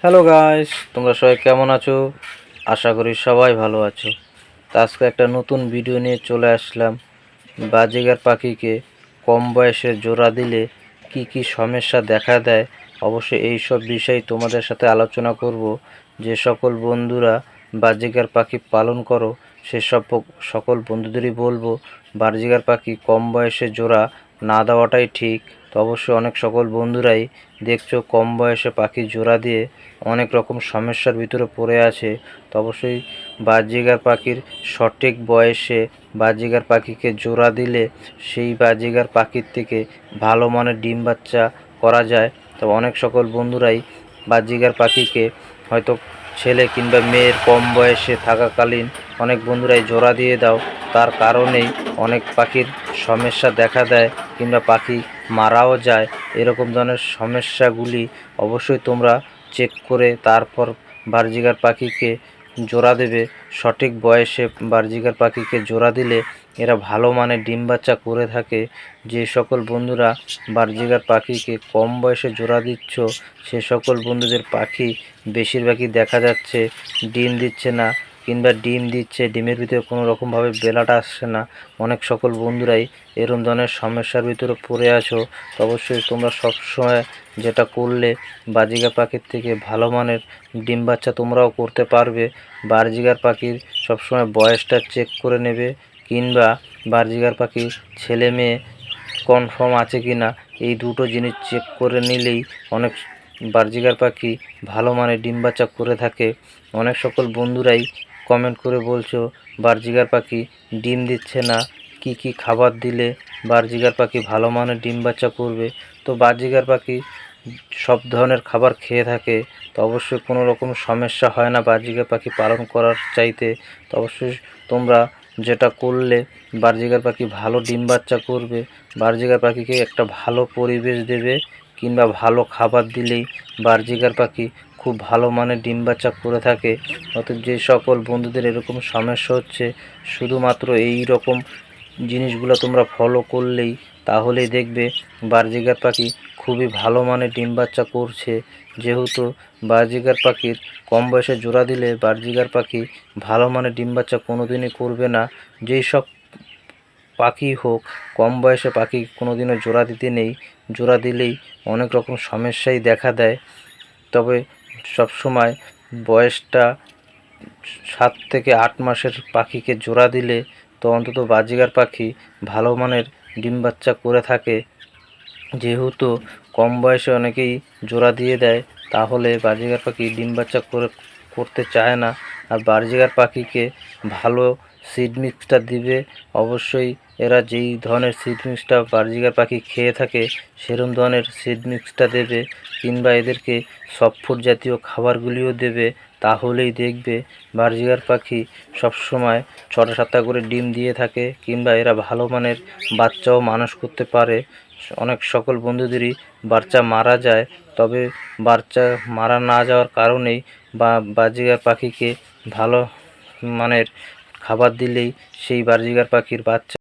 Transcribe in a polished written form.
Hello guys, তোমরা সবাই কেমন আছো? আশা করি সবাই ভালো আছো। তো আজকে একটা নতুন ভিডিও নিয়ে চলে আসলাম। বাজিগার পাখিকে কম বয়সে জোড়া দিলে কি কি সমস্যা দেখা দেয়, অবশ্যই এই সব বিষয় তোমাদের সাথে আলোচনা করব। যে সকল বন্ধুরা বাজিগার পাখি পালন করো সেসব সকল বন্ধুদেরই বলবো বাজিগার পাখি কম বয়সে জোড়া না দেওয়াটাই ঠিক। তো অবশ্যই অনেক সকল বন্ধুরাই দেখছো কম বয়সে পাখি জোড়া দিয়ে অনেক রকম সমস্যার ভিতরে পড়ে আছে। তো অবশ্যই বাজিগার পাখির সঠিক বয়সে বাজিগার পাখিকে জোড়া দিলে সেই বাজিগার পাখির থেকে ভালো মানের ডিম বাচ্চা করা যায়। তো অনেক সকল বন্ধুরাই বাজিগার পাখিকে হয়তো ছেলে কিংবা মেয়ের কম বয়সে থাকাকালীন অনেক বন্ধুরাই জোড়া দিয়ে দাও, তার কারণেই অনেক পাখির সমস্যা দেখা দেয় কিংবা পাখি মারাও যায়। এরকম ধরনের সমস্যাগুলি অবশ্যই তোমরা চেক করে তারপর বাজিগার পাখিকে জোড়া দেবে। সঠিক বয়সে বাজিগার পাখিকে জোড়া দিলে এরা ভালো মানের ডিম বাচ্চা করে থাকে। যে সকল বন্ধুরা বাজিগার পাখিকে কম বয়সে জোড়া দিচ্ছ সে সকল বন্ধুদের পাখি বেশিরভাগই দেখা যাচ্ছে ডিম দিচ্ছে না, কিংবা ডিম দিচ্ছে ডিমের ভিতরে কোনো রকমভাবে বেলাটা আসছে না। অনেক সকল বন্ধুরাই এরকম ধরনের সমস্যার ভিতরে পড়ে আছো। তো অবশ্যই তোমরা সবসময় যেটা করলে বাজিগার পাখির থেকে ভালো মানের ডিম বাচ্চা তোমরাও করতে পারবে। বাজিগার পাখির সবসময় বয়সটা চেক করে নেবে, কিংবা বাজিগার পাখি ছেলে মেয়ে কনফার্ম আছে কি না এই দুটো জিনিস চেক করে নিলেই অনেক বাজিগার পাখি ভালো মানের ডিম বাচ্চা করে থাকে। অনেক সকল বন্ধুরাই কমেন্ট করে বলছো বাজিগার পাখি ডিম দিচ্ছে না, কি কি খাবার দিলে বাজিগার পাখি ভালো মানের ডিম বাচ্চা করবে। তো বাজিগার পাখি সব ধরনের খাবার খেয়ে থাকে, তো অবশ্যই কোনো রকম সমস্যা হয় না বাজিগার পাখি পালন করার চাইতে। তো অবশ্যই তোমরা যেটা করলে বাজিগার পাখি ভালো ডিম বাচ্চা করবে। বাজিগার পাখিকে একটা ভালো পরিবেশ দেবে কিংবা ভালো খাবার দিলেই বাজিগার পাখি খুব ভালো মানের ডিম বাচ্চা করে থাকে। অতএব যে সকল বন্ধুদের এরকম সমস্যা হচ্ছে শুধুমাত্র এই রকম জিনিসগুলো তোমরা ফলো করলেই তাহলেই দেখবে বাজিগার পাখি খুবই ভালো মানের ডিম বাচ্চা করছে। যেহেতু বাজিগার পাখির কম বয়সে জোড়া দিলে বাজিগার পাখি ভালো মানের ডিম বাচ্চা কোনো দিনই করবে না। যেই সব পাখি হোক কম বয়সে পাখি কোনো দিনও জোড়া দিতে নেই, জোড়া দিলেই অনেক রকম সমস্যাই দেখা দেয়। তবে সবসময় বয়সটা 7 থেকে 8 মাসের পাখিকে জোড়া দিলে তো অন্তত বাজিগার পাখি ভালো মানের ডিম বাচ্চা করে থাকে। যেহেতু কম বয়সে অনেকেই জোড়া দিয়ে দেয়, তাহলে বাজিগার পাখি ডিম বাচ্চা করতে চায় না। আর বাজিগার পাখিকে ভালো সিড মিক্সটা দিবে। অবশ্যই এরা যেই ধরনের সিড মিক্সটা বাজিগার পাখি খেয়ে থাকে সেরকম ধরনের সিড মিক্সটা দেবে, কিংবা এদেরকে সফট ফুড জাতীয় খাবারগুলিও দেবে। তাহলেই দেখবে বাজিগার পাখি সবসময় 6টা 7টা করে ডিম দিয়ে থাকে, কিংবা এরা ভালো মানের বাচ্চাও মানুষ করতে পারে। অনেক সকল বন্ধুদেরই বাচ্চা মারা যায়, তবে বাচ্চা মারা না যাওয়ার কারণেই বাজিগার পাখিকে ভালো মানের খাবার দিলেই সেই বাজিগার পাখির বাচ্চা